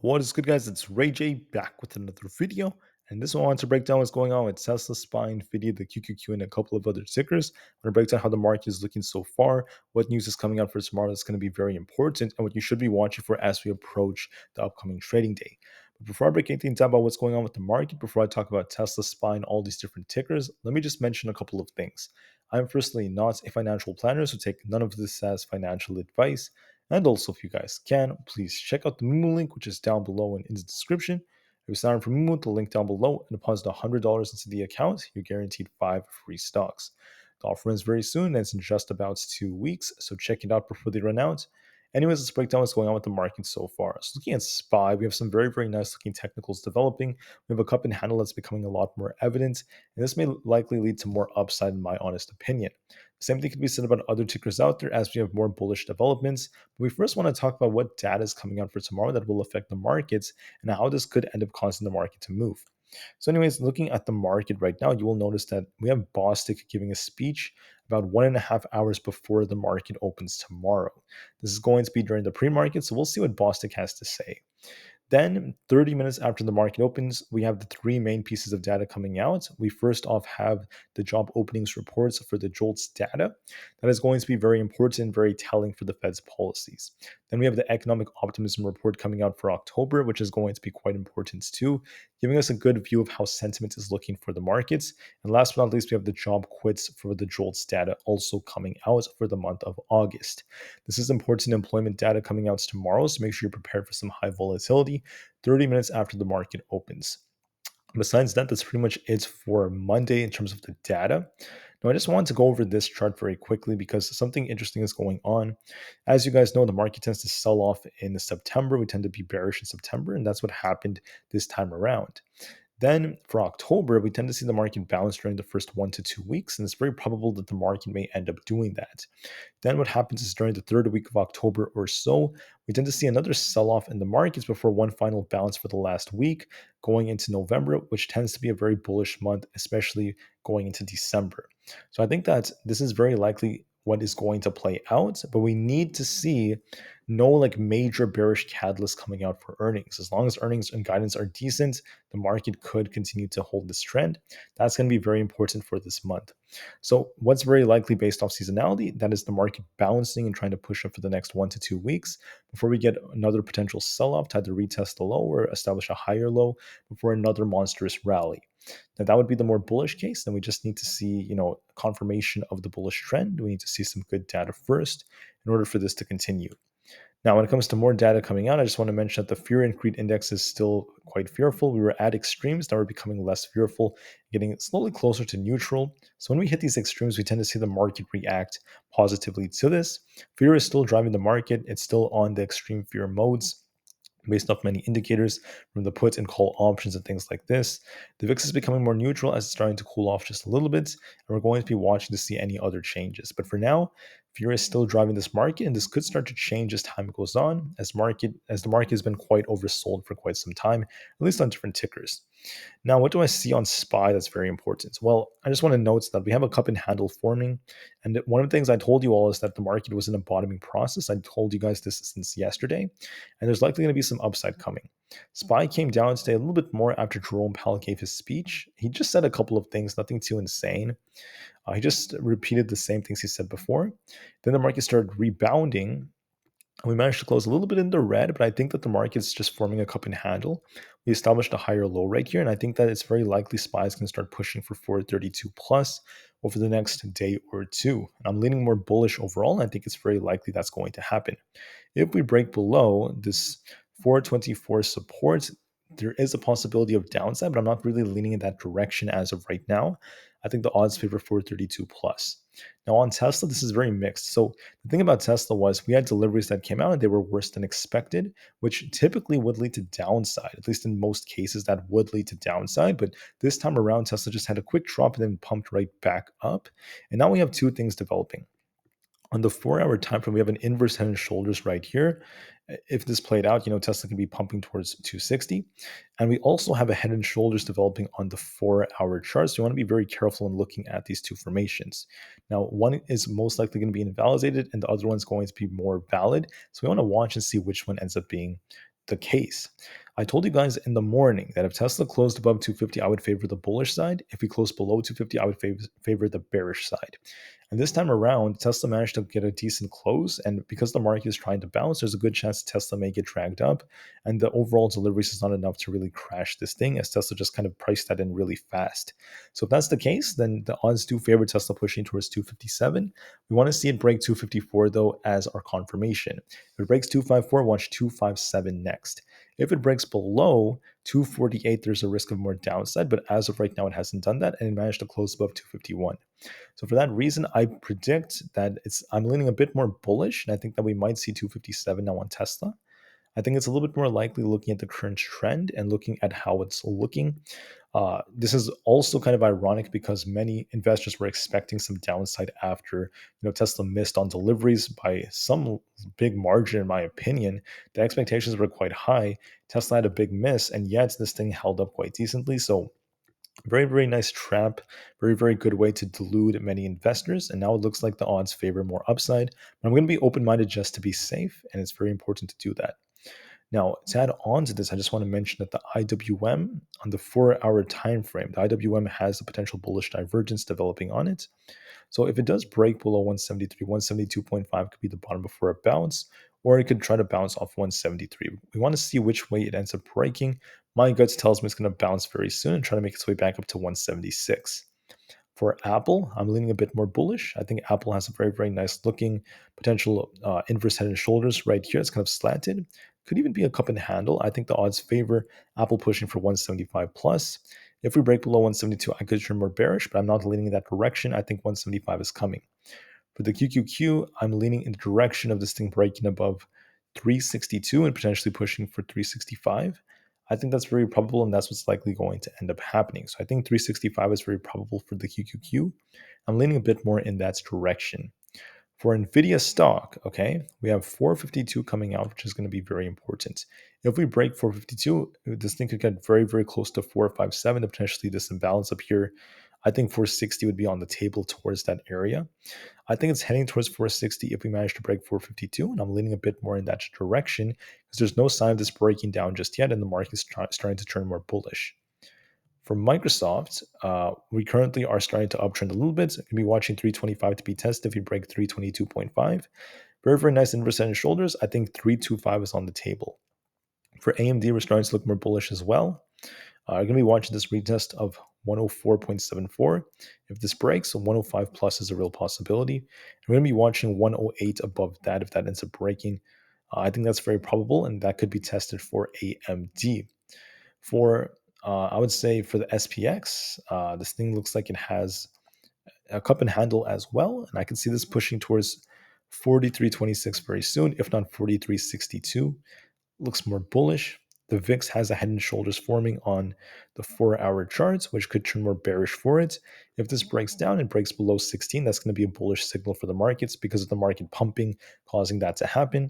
What is good, guys? It's Rey-Jay back with another video. And this one I want to break down what's going on with Tesla, SPY, Nvda, the QQQ, and a couple of other tickers. I'm going to break down how the market is looking so far, what news is coming out for tomorrow that's going to be very important, and what you should be watching for as we approach the upcoming trading day. But before I break anything down about what's going on with the market, before I talk about Tesla, SPY, and all these different tickers, let me just mention a couple of things. I'm firstly not a financial planner, so take none of this as financial advice. And also, if you guys can, please check out the Moomoo link, which is down below and in the description. If you sign up for Moomoo, the link down below, and deposit $100 into the account, you're guaranteed 5 free stocks. The offer ends very soon, and it's in just about 2 weeks, so check it out before they run out. Anyways, let's break down what's going on with the market so far. So looking at SPY, we have some very, very nice looking technicals developing. We have a cup and handle that's becoming a lot more evident, and this may likely lead to more upside in my honest opinion. Same thing can be said about other tickers out there as we have more bullish developments. But we first want to talk about what data is coming out for tomorrow that will affect the markets and how this could end up causing the market to move. So, anyways, looking at the market right now, you will notice that we have Bostic giving a speech about 1.5 hours before the market opens tomorrow. This is going to be during the pre-market, so we'll see what Bostic has to say. Then, 30 minutes after the market opens, we have the three main pieces of data coming out. We first off have the job openings reports for the JOLTS data. That is going to be very important, very telling for the Fed's policies. Then we have the economic optimism report coming out for October, which is going to be quite important too, giving us a good view of how sentiment is looking for the markets. And last but not least, we have the job quits for the JOLTS data also coming out for the month of August. This is important employment data coming out tomorrow, so make sure you're prepared for some high volatility 30 minutes after the market opens. Besides that, that's pretty much it for Monday in terms of the data. Now, I just wanted to go over this chart very quickly because something interesting is going on. As you guys know, the market tends to sell off in September. We tend to be bearish in September, and that's what happened this time around. Then for October, we tend to see the market bounce during the first 1 to 2 weeks, and it's very probable that the market may end up doing that. Then what happens is during the third week of October or so, we tend to see another sell-off in the markets before one final bounce for the last week going into November, which tends to be a very bullish month, especially going into December. So I think that this is very likely what is going to play out, but we need to see no like major bearish catalyst coming out for earnings. As long as earnings and guidance are decent, the market could continue to hold this trend. That's going to be very important for this month. So what's very likely based off seasonality? That is the market bouncing and trying to push up for the next 1 to 2 weeks before we get another potential sell-off to either retest the low or establish a higher low before another monstrous rally. Now that would be the more bullish case. Then we just need to see, confirmation of the bullish trend. We need to see some good data first in order for this to continue. Now, when it comes to more data coming out, I just want to mention that the fear and greed index is still quite fearful. We were at extremes, now we're becoming less fearful, getting slowly closer to neutral. So when we hit these extremes, we tend to see the market react positively to this. Fear is still driving the market. It's still on the extreme fear modes based off many indicators from the put and call options and things like this. The VIX is becoming more neutral as it's starting to cool off just a little bit, and we're going to be watching to see any other changes. But for now, fear is still driving this market, and this could start to change as time goes on, as the market has been quite oversold for quite some time, at least on different tickers. Now, what do I see on SPY that's very important? Well, I just want to note that we have a cup and handle forming. And one of the things I told you all is that the market was in a bottoming process. I told you guys this since yesterday, and there's likely going to be some upside coming. SPY came down today a little bit more after Jerome Powell gave his speech. He just said a couple of things, nothing too insane. He just repeated the same things he said before. Then the market started rebounding. We managed to close a little bit in the red, but I think that the market's just forming a cup and handle. We established a higher low right here, and I think that it's very likely SPYs can start pushing for 432 plus over the next day or two. And I'm leaning more bullish overall, and I think it's very likely that's going to happen. If we break below this 424 support, there is a possibility of downside, but I'm not really leaning in that direction as of right now. I think the odds favor 432 plus. Now on Tesla, this is very mixed. So the thing about Tesla was we had deliveries that came out and they were worse than expected, which typically would lead to downside. At least in most cases, that would lead to downside. But this time around, Tesla just had a quick drop and then pumped right back up. And now we have two things developing. On the 4 hour time frame, we have an inverse head and shoulders right here. If this played out, Tesla can be pumping towards 260. And we also have a head and shoulders developing on the 4 hour chart. So you want to be very careful in looking at these two formations. Now, one is most likely going to be invalidated and the other one's going to be more valid. So we want to watch and see which one ends up being the case. I told you guys in the morning that if Tesla closed above 250, I would favor the bullish side. If we closed below 250, I would favor the bearish side. And this time around, Tesla managed to get a decent close. And because the market is trying to bounce, there's a good chance Tesla may get dragged up. And the overall deliveries is not enough to really crash this thing, as Tesla just kind of priced that in really fast. So if that's the case, then the odds do favor Tesla pushing towards 257. We want to see it break 254, though, as our confirmation. If it breaks 254, watch 257 next. If it breaks below 248, there's a risk of more downside, but as of right now, it hasn't done that, and it managed to close above 251. So for that reason, I predict that I'm leaning a bit more bullish, and I think that we might see 257 now on Tesla. I think it's a little bit more likely looking at the current trend and looking at how it's looking. This is also kind of ironic because many investors were expecting some downside after Tesla missed on deliveries by some big margin, in my opinion. The expectations were quite high. Tesla had a big miss, and yet this thing held up quite decently. So very, very nice trap. Very, very good way to delude many investors. And now it looks like the odds favor more upside. But I'm going to be open minded just to be safe. And it's very important to do that. Now, to add on to this, I just want to mention that the IWM on the 4-hour time frame, the IWM has a potential bullish divergence developing on it. So if it does break below 173, 172.5 could be the bottom before a bounce, or it could try to bounce off 173. We want to see which way it ends up breaking. My guts tells me it's going to bounce very soon and try to make its way back up to 176. For Aapl, I'm leaning a bit more bullish. I think Aapl has a very, very nice looking potential inverse head and shoulders right here. It's kind of slanted. Could even be a cup and handle. I think the odds favor Aapl pushing for 175 plus. If we break below 172, I could turn more bearish, but I'm not leaning in that direction. I think 175 is coming. For the QQQ, I'm leaning in the direction of this thing breaking above 362 and potentially pushing for 365. I think that's very probable, and that's what's likely going to end up happening. So I think 365 is very probable for the QQQ. I'm leaning a bit more in that direction. For Nvda stock, okay, we have 452 coming out, which is going to be very important. If we break 452, this thing could get very, very close to 457, potentially this imbalance up here. I think 460 would be on the table towards that area. I think it's heading towards 460 if we manage to break 452, and I'm leaning a bit more in that direction because there's no sign of this breaking down just yet, and the market is starting to turn more bullish. For Microsoft, we currently are starting to uptrend a little bit. So we'll be watching 325 to be tested if we break 322.5. Very, very nice inverse head and shoulders. I think 325 is on the table. For AMD, we're starting to look more bullish as well. We're going to be watching this retest of 104.74. If this breaks, 105 plus is a real possibility. And we're going to be watching 108 above that if that ends up breaking. I think that's very probable, and that could be tested for AMD. For I would say for the SPX, this thing looks like it has a cup and handle as well, and I can see this pushing towards 43.26 very soon, if not 43.62. Looks more bullish. The VIX has a head and shoulders forming on the 4-hour charts, which could turn more bearish for it. If this breaks down and breaks below 16, that's going to be a bullish signal for the markets because of the market pumping, causing that to happen.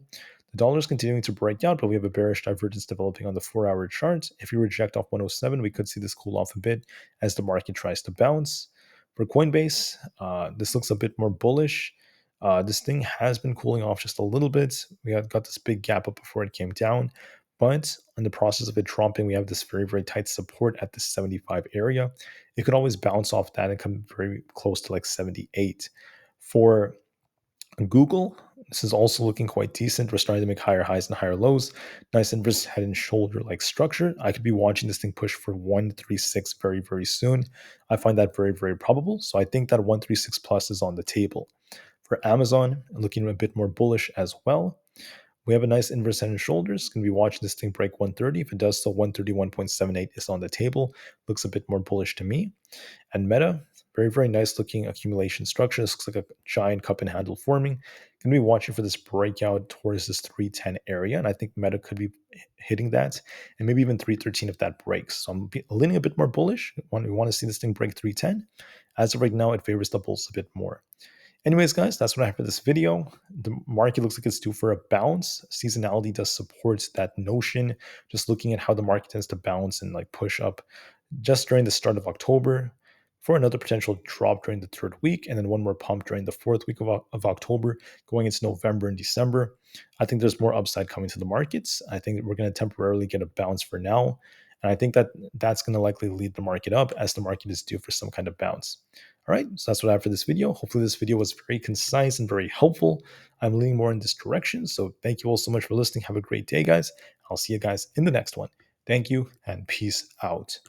The dollar is continuing to break out, but we have a bearish divergence developing on the 4-hour chart. If we reject off 107, we could see this cool off a bit as the market tries to bounce. For Coinbase, this looks a bit more bullish. This thing has been cooling off just a little bit. We got this big gap up before it came down. But in the process of it dropping, we have this very, very tight support at the 75 area. It could always bounce off that and come very close to like 78. For Google, this is also looking quite decent. We're starting to make higher highs and higher lows. Nice inverse head and shoulder like structure. I could be watching this thing push for 136 very, very soon. I find that very, very probable. So I think that 136 plus is on the table. For Amazon, looking a bit more bullish as well. We have a nice inverse head and shoulders. Going to be watching this thing break 130. If it does so, 131.78 is on the table. Looks a bit more bullish to me. And Meta, very, very nice looking accumulation structure. This looks like a giant cup and handle forming. Going to be watching for this breakout towards this 310 area. And I think Meta could be hitting that and maybe even 313 if that breaks. So I'm leaning a bit more bullish. We want to see this thing break 310. As of right now, it favors the bulls a bit more. Anyways, guys, that's what I have for this video. The market looks like it's due for a bounce. Seasonality does support that notion. Just looking at how the market tends to bounce and like push up just during the start of October. for another potential drop during the third week, and then one more pump during the fourth week of October, going into November and December. I think there's more upside coming to the markets. I think we're going to temporarily get a bounce for now. And I think that that's going to likely lead the market up as the market is due for some kind of bounce. All right, so that's what I have for this video. Hopefully this video was very concise and very helpful. I'm leaning more in this direction. So thank you all so much for listening. Have a great day, guys. I'll see you guys in the next one. Thank you and peace out.